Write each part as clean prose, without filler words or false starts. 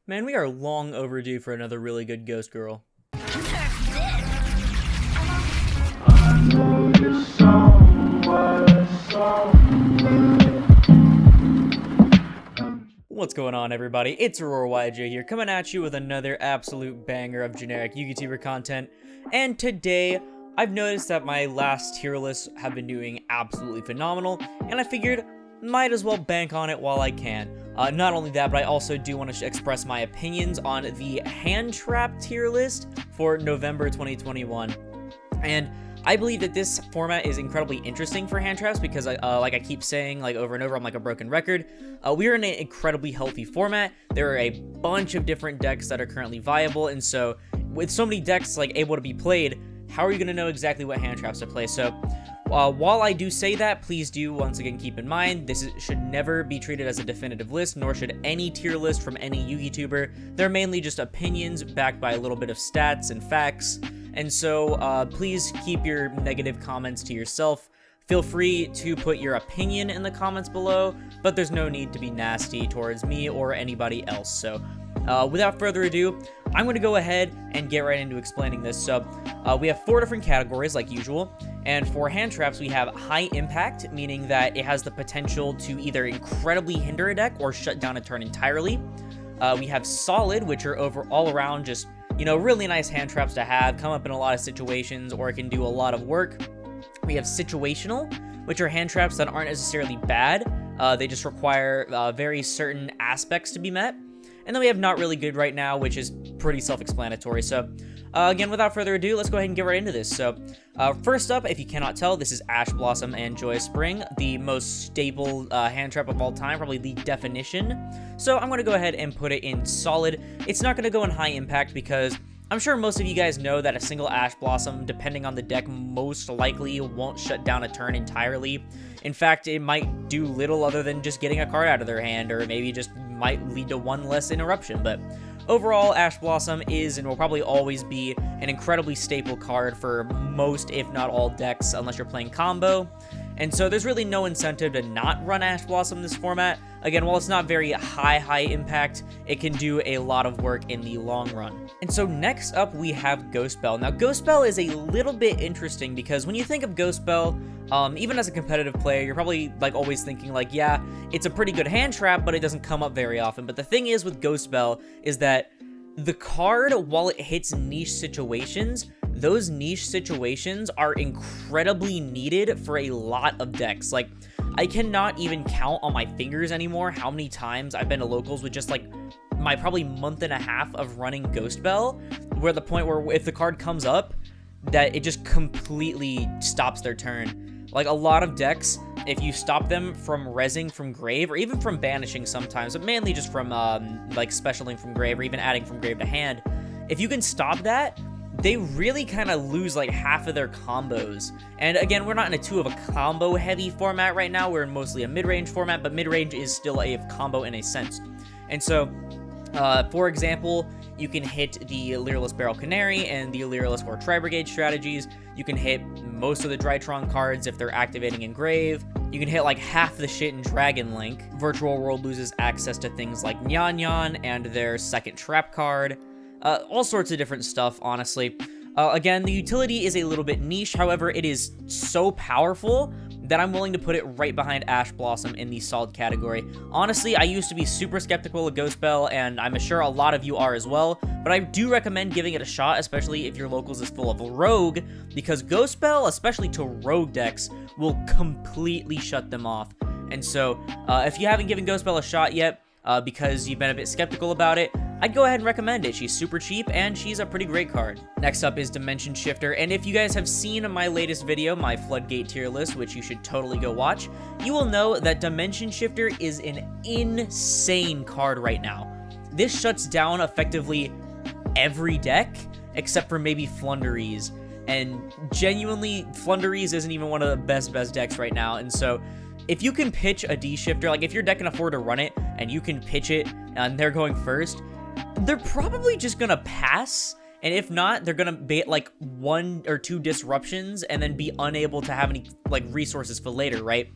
Man, we are long overdue for another really good Ghost Girl. What's going on, everybody? It's Aurora YJ here, coming at you with another absolute banger of generic YouTuber content. And today, I've noticed that my last tier lists have been doing absolutely phenomenal, and I figured might as well bank on it while I can. Not only that, but I also do want to express my opinions on the hand trap tier list for November 2021. And I believe that this format is incredibly interesting for hand traps because, like I keep saying, like over and over, I'm like a broken record. We are in an incredibly healthy format. There are a bunch of different decks that are currently viable, and so with so many decks like able to be played, how are you going to know exactly what hand traps to play? So while I do say that, please do once again keep in mind this should never be treated as a definitive list, nor should any tier list from any YouTuber. They're mainly just opinions backed by a little bit of stats and facts. And so please keep your negative comments to yourself. Feel free to put your opinion in the comments below, but there's no need to be nasty towards me or anybody else. So without further ado, I'm going to go ahead and get right into explaining this. So we have 4 different categories like usual, and for hand traps we have high impact, meaning that it has the potential to either incredibly hinder a deck or shut down a turn entirely. We have solid, which are all around just, you know, really nice hand traps to have, come up in a lot of situations, or it can do a lot of work. We have situational, which are hand traps that aren't necessarily bad. They just require very certain aspects to be met. And then we have not really good right now, which is pretty self-explanatory. So again, without further ado, let's go ahead and get right into this. So first up, if you cannot tell, this is Ash Blossom and Joyous Spring, the most stable hand trap of all time, probably the definition. So I'm going to go ahead and put it in solid. It's not going to go in high impact because I'm sure most of you guys know that a single Ash Blossom, depending on the deck, most likely won't shut down a turn entirely. In fact, it might do little other than just getting a card out of their hand, or maybe just might lead to one less interruption. But overall, Ash Blossom is and will probably always be an incredibly staple card for most, if not all, decks, unless you're playing combo. And so there's really no incentive to not run Ash Blossom in this format. Again, while it's not very high impact, it can do a lot of work in the long run. And so next up, we have Ghost Belle. Now, Ghost Belle is a little bit interesting because when you think of Ghost Belle, even as a competitive player, you're probably like always thinking like, yeah, it's a pretty good hand trap, but it doesn't come up very often. But the thing is with Ghost Belle is that the card, while it hits niche situations, those niche situations are incredibly needed for a lot of decks. Like, I cannot even count on my fingers anymore how many times I've been to locals with just like my probably month and a half of running Ghost Belle, where the point where if the card comes up, that it just completely stops their turn. Like a lot of decks, if you stop them from rezzing from grave, or even from banishing sometimes, but mainly just from like specialing from grave, or even adding from grave to hand, if you can stop that, they really kind of lose like half of their combos. And again, we're not in a 2 of a combo heavy format right now, we're in mostly a mid-range format, but mid-range is still a combo in a sense. And so, for example, you can hit the Lyreless Barrel Canary and the Lyreless or Tri-Brigade strategies. You can hit most of the Drytron cards if they're activating in grave. You can hit like half the shit in Dragon Link. Virtual World loses access to things like Nyan Nyan and their second trap card. All sorts of different stuff, honestly. Again, the utility is a little bit niche, however, it is so powerful that I'm willing to put it right behind Ash Blossom in the solid category. Honestly, I used to be super skeptical of Ghost Belle, and I'm sure a lot of you are as well, but I do recommend giving it a shot, especially if your locals is full of rogue, because Ghost Belle, especially to rogue decks, will completely shut them off. And so, if you haven't given Ghost Belle a shot yet, because you've been a bit skeptical about it, I'd go ahead and recommend it. She's super cheap, and she's a pretty great card. Next up is Dimension Shifter, and if you guys have seen my latest video, my Floodgate tier list, which you should totally go watch, you will know that Dimension Shifter is an insane card right now. This shuts down effectively every deck, except for maybe Flunderies, and genuinely, Flunderies isn't even one of the best decks right now, and so if you can pitch a D-Shifter, like if your deck can afford to run it, and you can pitch it, and they're going first, they're probably just gonna pass, and if not, they're gonna bait like 1 or 2 disruptions and then be unable to have any like resources for later, right?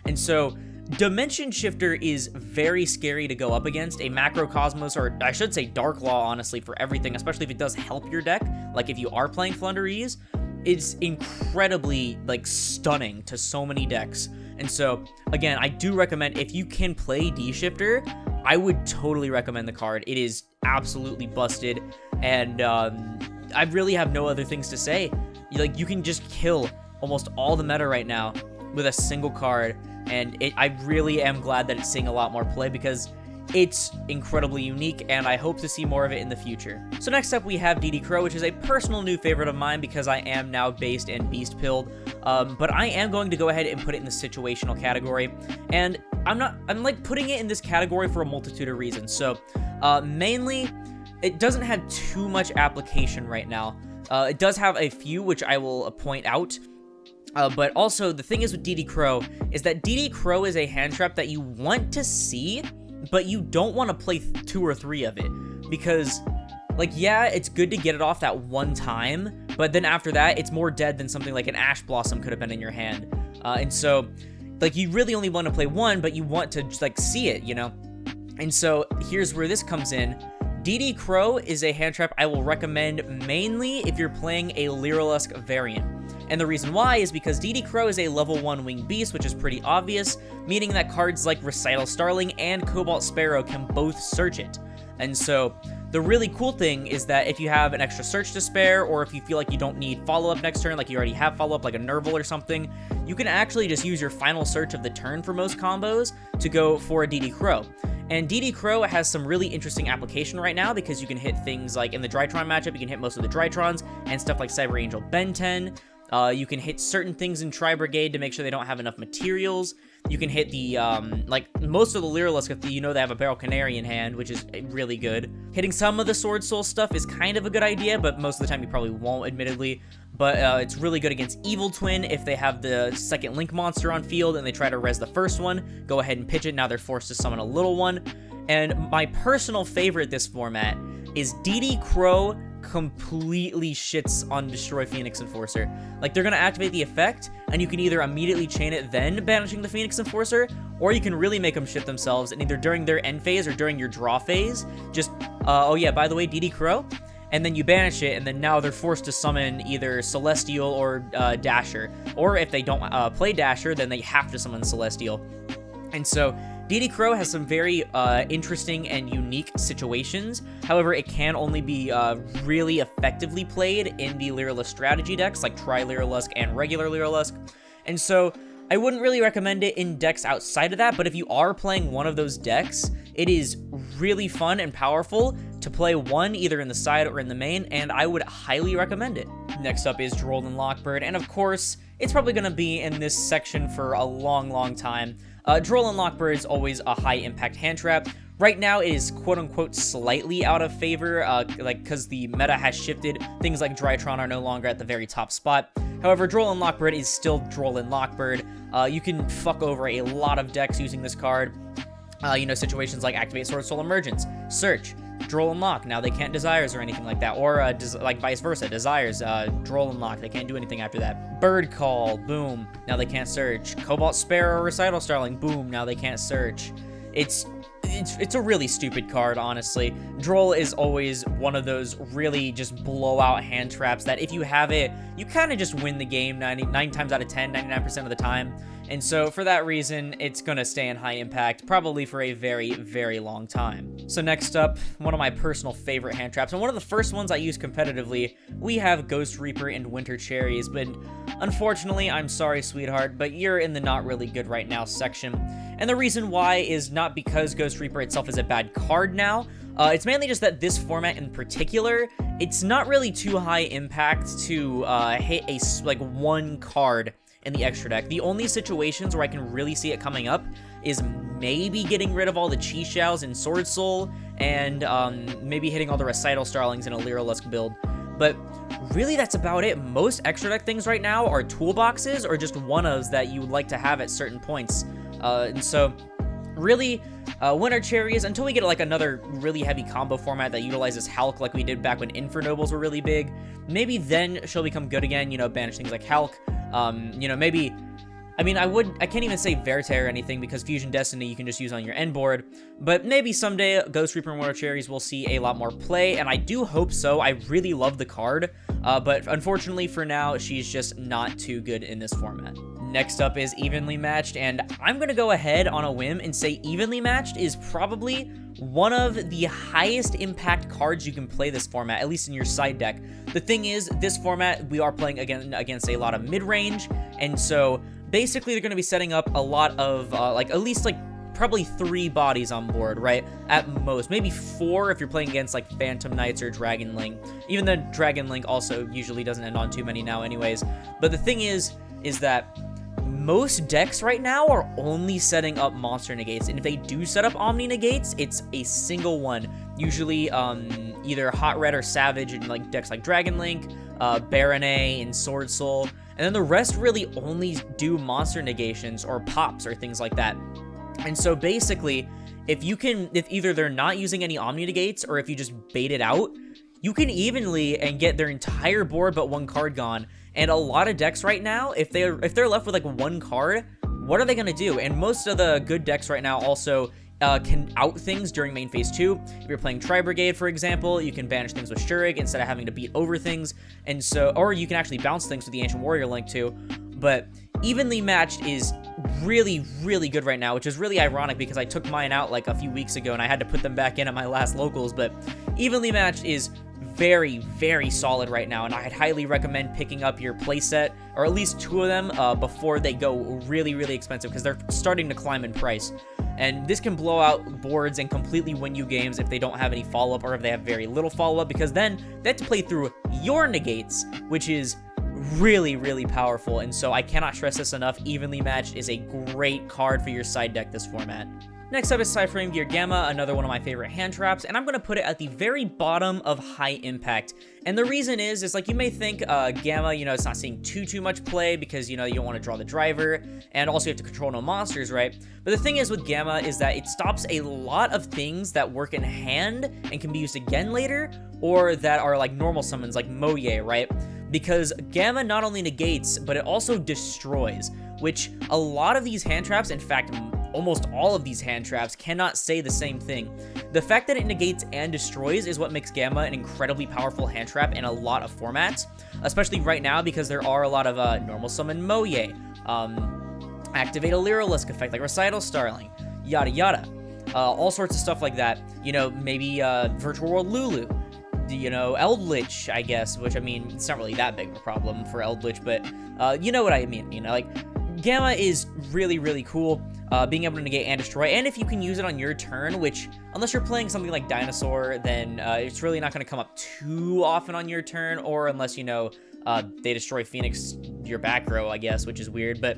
And so Dimension Shifter is very scary to go up against. A Macrocosmos, or I should say Dark Law, honestly, for everything, especially if it does help your deck, like if you are playing Flundereeze, it's incredibly, like, stunning to so many decks. And so, again, I do recommend, if you can play D-Shifter, I would totally recommend the card. It is absolutely busted, and I really have no other things to say. Like, you can just kill almost all the meta right now with a single card, and I really am glad that it's seeing a lot more play, because it's incredibly unique, and I hope to see more of it in the future. So next up we have DD Crow, which is a personal new favorite of mine because I am now based and beast pilled, but I am going to go ahead and put it in the situational category, and I'm like putting it in this category for a multitude of reasons. So mainly, it doesn't have too much application right now. It does have a few, which I will point out. But also, the thing is with DD Crow is that DD Crow is a hand trap that you want to see, but you don't want to play 2 or 3 of it. Because, like, yeah, it's good to get it off that one time, but then after that, it's more dead than something like an Ash Blossom could have been in your hand. And so, like, you really only want to play one, but you want to, like, see it, you know? And so, here's where this comes in. DD Crow is a hand trap I will recommend mainly if you're playing a Lyrilusc variant. And the reason why is because DD Crow is a level 1 winged beast, which is pretty obvious, meaning that cards like Recital Starling and Cobalt Sparrow can both search it. And so, the really cool thing is that if you have an extra search to spare, or if you feel like you don't need follow-up next turn, like you already have follow-up like a Nerval or something, you can actually just use your final search of the turn for most combos to go for a DD Crow. And DD Crow has some really interesting application right now because you can hit things like in the Drytron matchup, you can hit most of the Drytrons and stuff like Cyber Angel Ben 10. You can hit certain things in Tri-Brigade to make sure they don't have enough materials. You can hit the, like, most of the Lyrilusc, if you know they have a Barrel Canary in hand, which is really good. Hitting some of the Sword Soul stuff is kind of a good idea, but most of the time you probably won't, admittedly. But it's really good against Evil Twin if they have the second Link monster on field and they try to res the first one. Go ahead and pitch it, now they're forced to summon a little one. And my personal favorite this format is DD Crow completely shits on Destroy Phoenix Enforcer. Like, they're gonna activate the effect, and you can either immediately chain it, then banishing the Phoenix Enforcer, or you can really make them shit themselves, and either during their end phase or during your draw phase, just, oh yeah, by the way, DD Crow, and then you banish it, and then now they're forced to summon either Celestial or Dasher, or if they don't play Dasher, then they have to summon Celestial. And so, DD Crow has some very interesting and unique situations. However, it can only be really effectively played in the Lyrilusc strategy decks, like Tri-Lyrilusc and regular Lyrilusc. And so, I wouldn't really recommend it in decks outside of that, but if you are playing one of those decks, it is really fun and powerful to play one either in the side or in the main, and I would highly recommend it. Next up is Drolden Lockbird, and of course, it's probably going to be in this section for a long, long time. Drolden Lockbird is always a high-impact hand trap. Right now, it is quote-unquote slightly out of favor, because the meta has shifted. Things like Drytron are no longer at the very top spot. However, Drolden Lockbird is still Drolden Lockbird. You can fuck over a lot of decks using this card. You know, situations like Activate Sword Soul Emergence, Search, Drolden Lock, now they can't Desires or anything like that, or like vice versa, Desires, Drolden Lock, they can't do anything after that. Bird Call, boom, now they can't search. Cobalt Sparrow, Recital Starling, boom, now they can't search. It's a really stupid card, honestly. Droll is always one of those really just blowout hand traps that if you have it, you kind of just win the game 9 times out of 10, 99% of the time. And so for that reason, it's going to stay in high impact, probably for a very, very long time. So next up, one of my personal favorite hand traps, and one of the first ones I use competitively, we have Ghost Reaper and Winter Cherries, but unfortunately, I'm sorry, sweetheart, but you're in the not really good right now section. And the reason why is not because Ghost Reaper itself is a bad card now, it's mainly just that this format in particular, it's not really too high impact to hit like one card in the extra deck. The only situations where I can really see it coming up is maybe getting rid of all the Chi Xiaos in Sword Soul, and maybe hitting all the Recital Starlings in a Lyrilusc build. But really, that's about it. Most extra deck things right now are toolboxes or just one-ofs that you would like to have at certain points. And so, really, Winter Cherries, until we get like another really heavy combo format that utilizes Hulk like we did back when Infernobles were really big, maybe then she'll become good again, you know, banish things like Hulk. You know, maybe I mean, I can't even say Verte or anything because Fusion Destiny you can just use on your end board, but maybe someday Ghost Reaper and Mourner Cherries will see a lot more play, and I do hope so. I really love the card, but unfortunately for now, she's just not too good in this format. Next up is Evenly Matched, and I'm going to go ahead on a whim and say Evenly Matched is probably one of the highest impact cards you can play this format, at least in your side deck. The thing is, this format, we are playing against a lot of mid-range, and so basically they're going to be setting up a lot of, at least probably 3 bodies on board, right? At most. Maybe 4 if you're playing against, like, Phantom Knights or Dragon Link. Even the Dragon Link also usually doesn't end on too many now anyways. But the thing is that most decks right now are only setting up monster negates, and if they do set up omni negates, it's a single one. Usually, either Hot Red or Savage in like decks like Dragon Link, Baronet, and Sword Soul, and then the rest really only do monster negations or pops or things like that. And so basically, if either they're not using any omni negates or if you just bait it out, you can evenly and get their entire board but 1 card gone. And a lot of decks right now, if they're left with like 1 card, what are they gonna do? And most of the good decks right now also can out things during main phase 2. If you're playing Tri-Brigade, for example, you can banish things with Shurig instead of having to beat over things. And so, or you can actually bounce things with the Ancient Warrior Link too. But Evenly Matched is really, really good right now, which is really ironic because I took mine out like a few weeks ago and I had to put them back in at my last locals. But Evenly Matched is very, very solid right now, and I'd highly recommend picking up your playset, or at least 2 of them, before they go really, really expensive, because they're starting to climb in price. And this can blow out boards and completely win you games if they don't have any follow-up, or if they have very little follow-up, because then they have to play through your negates, which is really, really powerful. And so I cannot stress this enough. Evenly Matched is a great card for your side deck this format. Next up is Sci-Frame Gear Gamma, another one of my favorite hand traps, and I'm going to put it at the very bottom of high impact. And the reason is like you may think Gamma, it's not seeing too much play because, you don't want to draw the driver, and also you have to control no monsters, right? But the thing is with Gamma is that it stops a lot of things that work in hand and can be used again later, or that are like normal summons like Moye, right? Because Gamma not only negates, but it also destroys, which a lot of these hand traps, in fact, almost all of these hand traps cannot say the same thing. The fact that it negates and destroys is what makes Gamma an incredibly powerful hand trap in a lot of formats, especially right now because there are a lot of normal summon Moye, activate a Lyrilisk effect like Recital Starling, yada yada, all sorts of stuff like that. Maybe Virtual World Lulu, Eldritch, I guess, which I mean, it's not really that big of a problem for Eldritch, but you know what I mean, like Gamma is really, really cool. Being able to negate and destroy, and if you can use it on your turn, which, unless you're playing something like Dinosaur, then it's really not going to come up too often on your turn, or unless, they destroy Phoenix, your back row, I guess, which is weird, but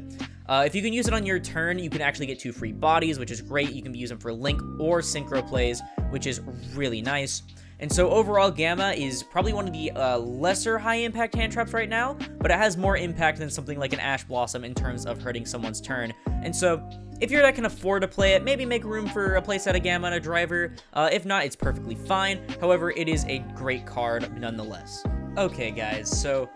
if you can use it on your turn, you can actually get 2 free bodies, which is great. You can use them for Link or Synchro plays, which is really nice. And so overall, Gamma is probably one of the lesser high-impact hand traps right now, but it has more impact than something like an Ash Blossom in terms of hurting someone's turn. And so, if your deck can afford to play it, maybe make room for a playset of Gamma and a driver. If not, it's perfectly fine. However, it is a great card nonetheless. Okay, guys, so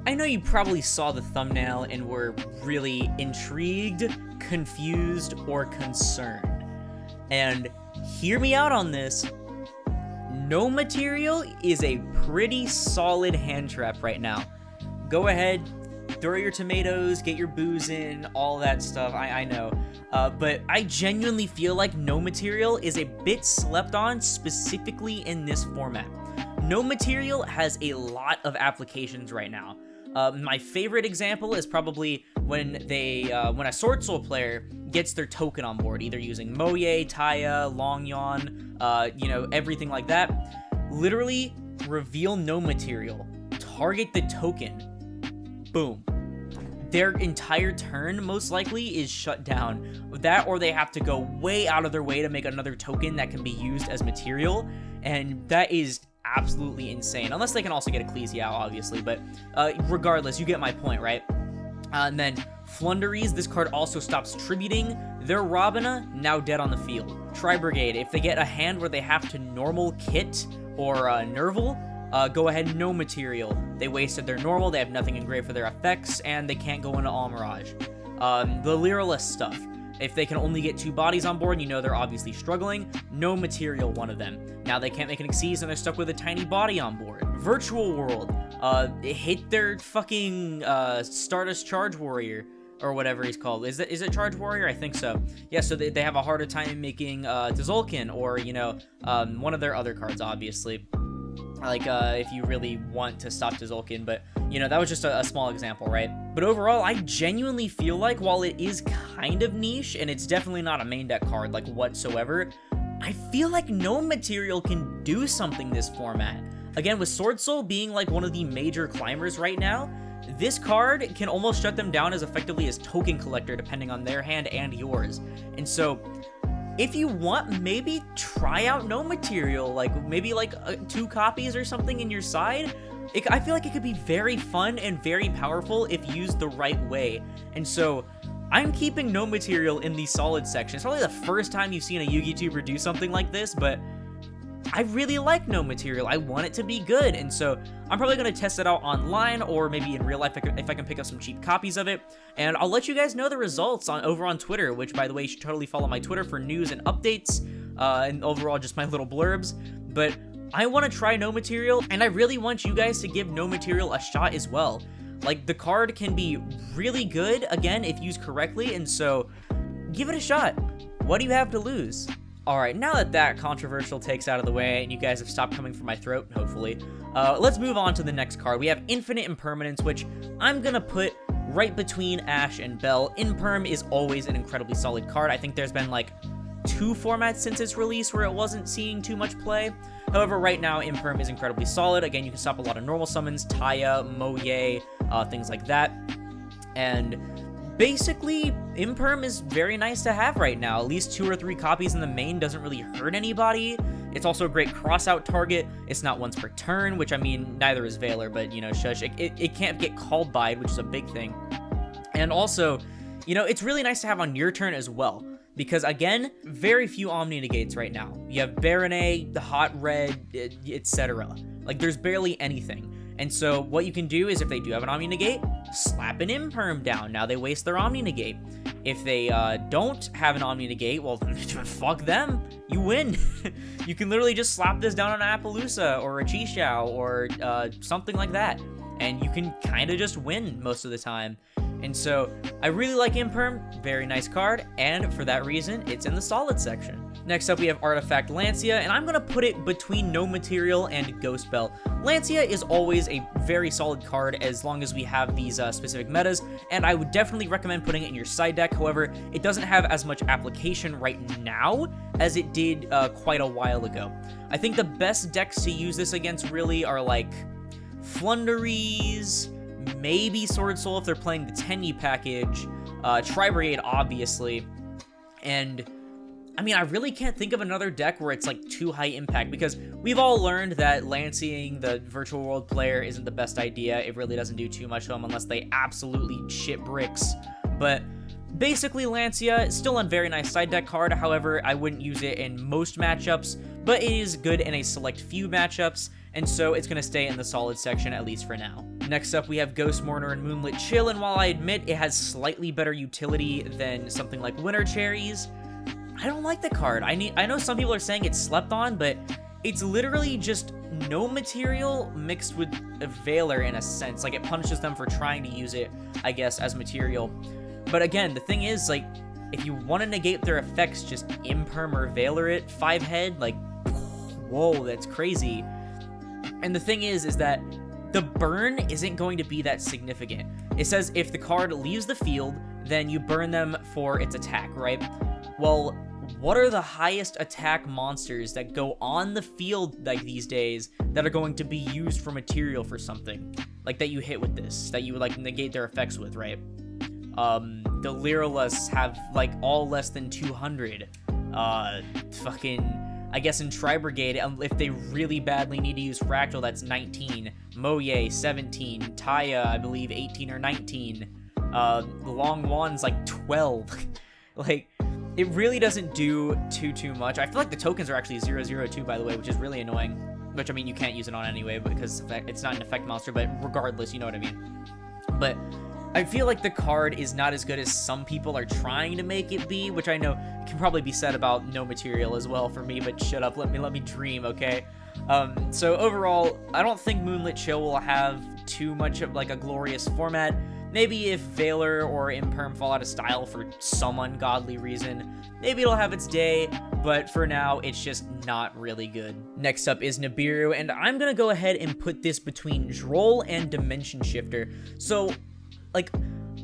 I know you probably saw the thumbnail and were really intrigued, confused, or concerned. And hear me out on this. No Material is a pretty solid hand trap right now. Go ahead, throw your tomatoes, get your booze in, all that stuff, I know. But I genuinely feel like No Material is a bit slept on, specifically in this format. No Material has a lot of applications right now. My favorite example is probably when a Sword Soul player gets their token on board, either using Moye, Taya, Longyon, everything like that. Literally, reveal No Material, target the token, boom. Their entire turn, most likely, is shut down. That, or they have to go way out of their way to make another token that can be used as material, and that is absolutely insane. Unless they can also get Ecclesia out, obviously, but regardless, you get my point, right? And then Flunderies, this card also stops tributing their Robina, now dead on the field. Tri-Brigade, if they get a hand where they have to normal Kit or Nerval, go ahead, No Material. They wasted their normal, they have nothing engraved for their effects, and they can't go into All Mirage. The Lyraless stuff. If they can only get 2 bodies on board, you know they're obviously struggling. No material, one of them. Now they can't make an Exceed, and they're stuck with a tiny body on board. Virtual World. Hit their fucking Stardust Charge Warrior, or whatever he's called. Is it Charge Warrior? I think so. Yeah, so they have a harder time making Tzolk'in, or, you know, one of their other cards, obviously. Like, if you really want to stop Tzolk'in, but, you know, that was just a small example, right? But overall, I genuinely feel like, while it is kind of niche, and it's definitely not a main deck card, like, whatsoever, I feel like no material can do something this format. Again, with Sword Soul being, like, one of the major climbers right now, this card can almost shut them down as effectively as Token Collector, depending on their hand and yours. And so, if you want, maybe try out no material, like maybe like 2 copies or something in your side. I feel like it could be very fun and very powerful if used the right way. And so I'm keeping no material in the solid section. It's probably the first time you've seen a Yu-Gi tuber do something like this, but I really like no material. I want it to be good, and so I'm probably going to test it out online, or maybe in real life if I can pick up some cheap copies of it, and I'll let you guys know the results over on Twitter, which, by the way, you should totally follow my Twitter for news and updates, and overall just my little blurbs. But I want to try no material, and I really want you guys to give no material a shot as well. Like, the card can be really good, again, if used correctly, and so give it a shot. What do you have to lose? Alright, now that controversial takes out of the way, and you guys have stopped coming for my throat, hopefully, let's move on to the next card. We have Infinite Impermanence, which I'm gonna put right between Ash and Bell. Imperm is always an incredibly solid card. I think there's been, like, 2 formats since its release where it wasn't seeing too much play. However, right now, Imperm is incredibly solid. Again, you can stop a lot of normal summons, Taya, Moye, things like that. And basically, Imperm is very nice to have right now. At least 2 or 3 copies in the main doesn't really hurt anybody. It's also a great cross-out target. It's not once per turn, which, I mean, neither is Valor, but, you know, shush. It can't get called by it, which is a big thing. And also, you know, it's really nice to have on your turn as well. Because, again, very few Omni Negates right now. You have Baronet, the Hot Red, etc. Like, there's barely anything. And so what you can do is, if they do have an Omni Negate, slap an Imperm down. Now they waste their Omni Negate. If they don't have an Omni Negate, well, fuck them. You win. You can literally just slap this down on an Appaloosa or a Chixiao or something like that. And you can kind of just win most of the time. And so I really like Imperm. Very nice card. And for that reason, it's in the solid section. Next up, we have Artifact Lancia, and I'm going to put it between No Material and Ghost Bell. Lancia is always a very solid card as long as we have these specific metas, and I would definitely recommend putting it in your side deck. However, it doesn't have as much application right now as it did quite a while ago. I think the best decks to use this against really are like Flunderies, maybe Sword Soul if they're playing the Tenyi package, Tri-Brigade obviously, and I mean, I really can't think of another deck where it's, like, too high impact, because we've all learned that Lancing the Virtual World player isn't the best idea. It really doesn't do too much to them unless they absolutely shit bricks. But basically, Lancia is still a very nice side deck card. However, I wouldn't use it in most matchups, but it is good in a select few matchups, and so it's going to stay in the solid section, at least for now. Next up, we have Ghost Mourner and Moonlit Chill, and while I admit it has slightly better utility than something like Winter Cherries, I don't like the card. I know some people are saying it's slept on, but it's literally just no material mixed with a Valor in a sense. Like, it punishes them for trying to use it, I guess, as material. But again, the thing is, like, if you want to negate their effects, just Imperm or Valor it 5-head, like, whoa, that's crazy. And the thing is that the burn isn't going to be that significant. It says if the card leaves the field, then you burn them for its attack, right? Well, what are the highest attack monsters that go on the field like these days that are going to be used for material for something? Like, that you hit with this, that you would, like, negate their effects with, right? The Lyraless have, like, all less than 200. I guess in Tri-Brigade, if they really badly need to use Fractal, that's 19. Moye, 17. Taya, I believe, 18 or 19. The Long Wand's, like, 12. Like, it really doesn't do too much. I feel like the tokens are actually 0/0 too, by the way, which is really annoying. Which, I mean, you can't use it on anyway because it's not an effect monster, but regardless, you know what I mean. But I feel like the card is not as good as some people are trying to make it be, which I know can probably be said about no material as well for me, but shut up, let me dream, okay? So overall, I don't think Moonlit Chill will have too much of like a glorious format. Maybe if Valor or Imperm fall out of style for some ungodly reason, maybe it'll have its day, but for now, it's just not really good. Next up is Nibiru, and I'm gonna go ahead and put this between Droll and Dimension Shifter. So,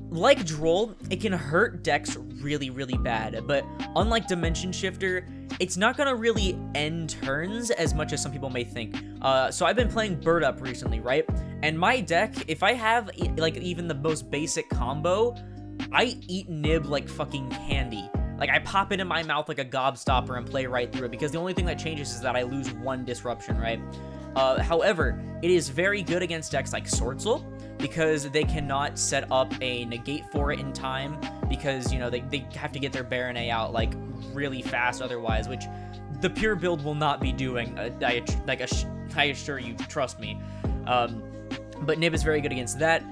like Droll, it can hurt decks really, really bad, but unlike Dimension Shifter, it's not gonna really end turns as much as some people may think. So I've been playing Bird Up recently, right? And my deck, if I have like even the most basic combo, I eat Nib like fucking candy. Like, I pop it in my mouth like a gobstopper and play right through it, because the only thing that changes is that I lose one disruption, right? However, it is very good against decks like Swordsel, because they cannot set up a negate for it in time, because, you know, they have to get their Baron A out, like, really fast otherwise, which the pure build will not be doing, I assure you, trust me. But Nib is very good against that.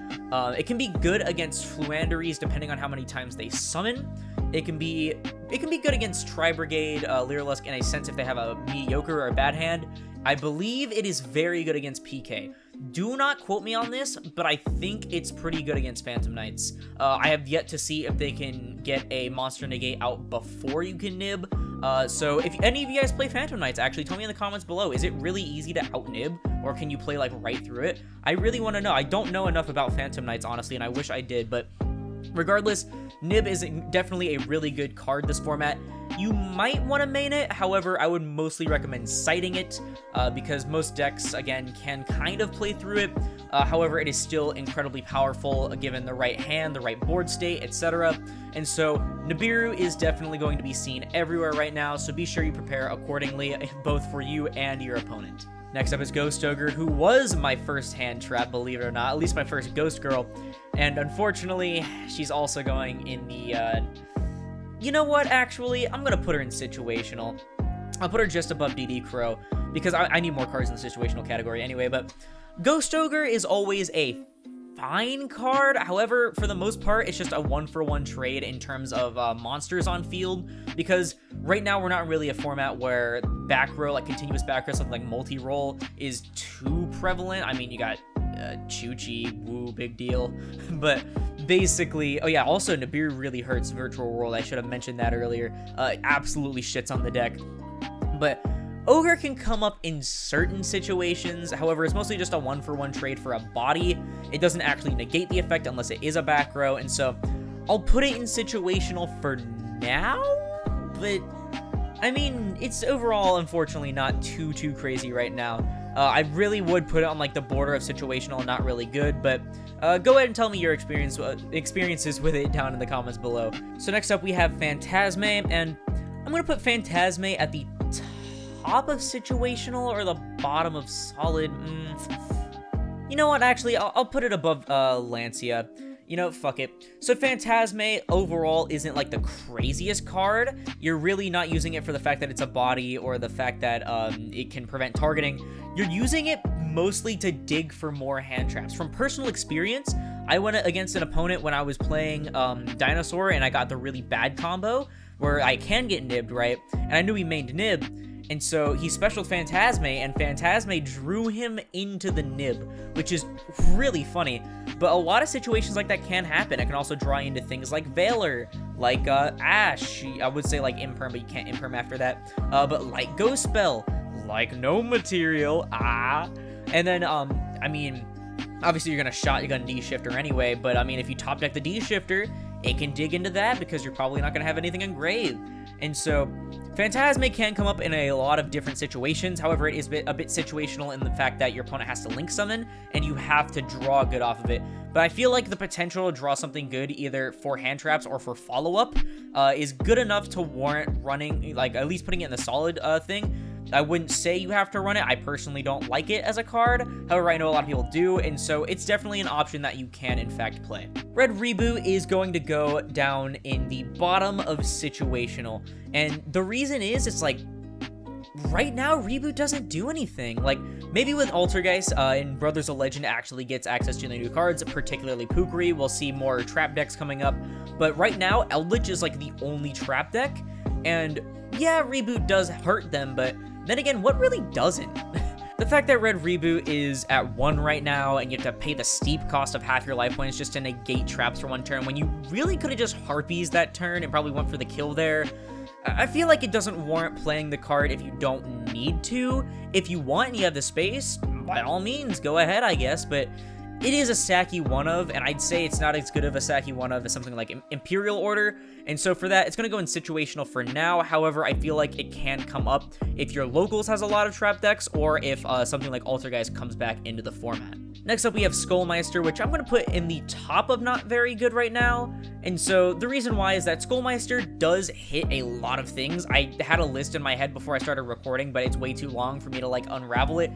It can be good against Fluanderies depending on how many times they summon. It can be good against Tri-Brigade, Lyrilusk in a sense if they have a mediocre or a bad hand. I believe it is very good against PK. Do not quote me on this, but I think it's pretty good against Phantom Knights. I have yet to see if they can get a monster negate out before you can nib. So if any of you guys play Phantom Knights, actually tell me in the comments below, is it really easy to out nib, or can you play like right through it? I really want to know. I don't know enough about Phantom Knights, honestly, and I wish I did, but regardless, Nib is definitely a really good card this format. You might want to main it, however, I would mostly recommend citing it, because most decks, again, can kind of play through it. However, it is still incredibly powerful, given the right hand, the right board state, etc. And so, Nibiru is definitely going to be seen everywhere right now, so be sure you prepare accordingly, both for you and your opponent. Next up is Ghost Ogre, who was my first hand trap, believe it or not, at least my first Ghost Girl, and unfortunately, she's also going in the, you know what, actually, I'm gonna put her in Situational. I'll put her just above DD Crow, because I need more cards in the Situational category anyway, but Ghost Ogre is always a fine card. However, for the most part, it's just a one-for-one trade in terms of monsters on field, because right now we're not really a format where back row, like continuous back row, something like multi-roll is too prevalent. I mean, you got Chuchi, woo, big deal. But basically, oh yeah, also Nibiru really hurts Virtual World. I should have mentioned that earlier. It absolutely shits on the deck. But Ogre can come up in certain situations, however, it's mostly just a one-for-one trade for a body. It doesn't actually negate the effect unless it is a back row, and so I'll put it in Situational for now, but I mean, it's overall, unfortunately, not too crazy right now. I really would put it on like the border of Situational and not really good, but go ahead and tell me your experiences with it down in the comments below. So next up we have Phantasme, and I'm gonna put Phantasme at the top of Situational or the bottom of Solid. You know what, actually, I'll put it above Lancia. You know, fuck it. So Phantasme overall isn't like the craziest card. You're really not using it for the fact that it's a body or the fact that it can prevent targeting. You're using it mostly to dig for more hand traps. From personal experience, I went against an opponent when I was playing Dinosaur and I got the really bad combo where I can get nibbed, right? And I knew he mained nib. And so he specialed Phantasme, and Phantasme drew him into the nib, which is really funny. But a lot of situations like that can happen. It can also draw you into things like Valor, like Ash. I would say like Imperm, but you can't Imperm after that. But like Ghost Spell, like No Material, And then, I mean, obviously you're gonna shotgun D-Shifter anyway, but I mean, if you top deck the D-Shifter, it can dig into that because you're probably not gonna have anything engraved. And so, Phantasme can come up in a lot of different situations. However, it is a bit situational in the fact that your opponent has to link summon, and you have to draw good off of it. But I feel like the potential to draw something good, either for hand traps or for follow-up, is good enough to warrant running, like, at least putting it in the solid thing. I wouldn't say you have to run it. I personally don't like it as a card. However, I know a lot of people do, and so it's definitely an option that you can, in fact, play. Red Reboot is going to go down in the bottom of Situational, and the reason is, it's like, right now, Reboot doesn't do anything. Like, maybe with Altergeist and Brothers of Legend actually gets access to the new cards, particularly Pukri. We'll see more trap decks coming up. But right now, Eldritch is like the only trap deck. And yeah, Reboot does hurt them, but then again, what really doesn't? The fact that Red Reboot is at 1 right now, and you have to pay the steep cost of half your life points just to negate traps for 1 turn, when you really could have just Harpies that turn and probably went for the kill there. I feel like it doesn't warrant playing the card if you don't need to. If you want and you have the space, by all means, go ahead, I guess, but it is a Saki one-of, and I'd say it's not as good of a Saki one-of as something like Imperial Order, and so for that, it's going to go in situational for now. However, I feel like it can come up if your Locals has a lot of trap decks, or if something like Altergeist comes back into the format. Next up, we have Skullmeister, which I'm going to put in the top of not very good right now, and so the reason why is that Skullmeister does hit a lot of things. I had a list in my head before I started recording, but it's way too long for me to, like, unravel it.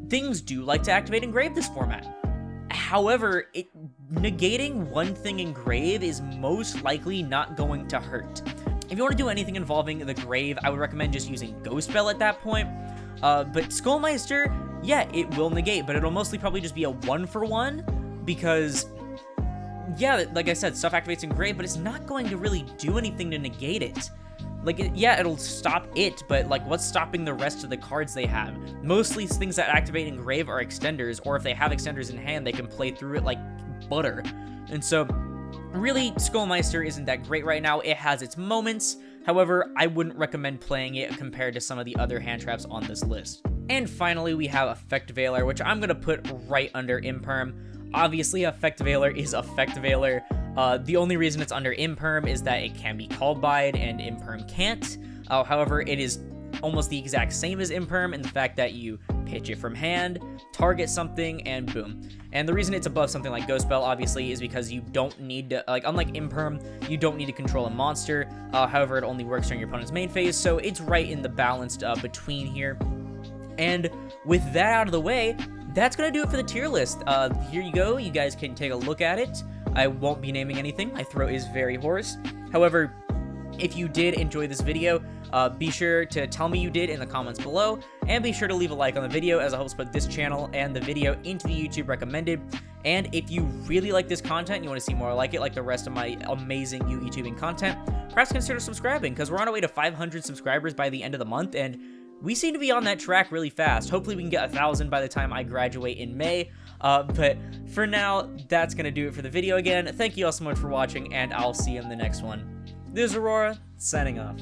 Things do like to activate Engrave this format. However, negating one thing in Grave is most likely not going to hurt. If you want to do anything involving the Grave, I would recommend just using Ghost Bell at that point. But Skullmeister, yeah, it will negate, but it'll mostly probably just be a 1-for-1, because, yeah, like I said, stuff activates in Grave, but it's not going to really do anything to negate it. Like, yeah, it'll stop it, but, like, what's stopping the rest of the cards they have? Mostly things that activate in Grave are extenders, or if they have extenders in hand, they can play through it like butter. And so, really, Skullmeister isn't that great right now. It has its moments. However, I wouldn't recommend playing it compared to some of the other hand traps on this list. And finally, we have Effect Veiler, which I'm going to put right under Imperm. Obviously, Effect Veiler is Effect Veiler. The only reason it's under Imperm is that it can be called by it, and Imperm can't. However, it is almost the exact same as Imperm in the fact that you pitch it from hand, target something, and boom. And the reason it's above something like Ghost Bell, obviously, is because you don't need to, like, unlike Imperm, you don't need to control a monster. However, it only works during your opponent's main phase, so it's right in the balanced between here. And with that out of the way, that's going to do it for the tier list. Here you go. You guys can take a look at it. I won't be naming anything. My throat is very hoarse. However, if you did enjoy this video, be sure to tell me you did in the comments below, and be sure to leave a like on the video as it helps put this channel and the video into the YouTube recommended. And if you really like this content and you want to see more like it, like the rest of my amazing YouTubing content, perhaps consider subscribing, because we're on our way to 500 subscribers by the end of the month, and we seem to be on that track really fast. Hopefully we can get 1,000 by the time I graduate in May. But for now, that's going to do it for the video again. Thank you all so much for watching, and I'll see you in the next one. This is Aurora, signing off.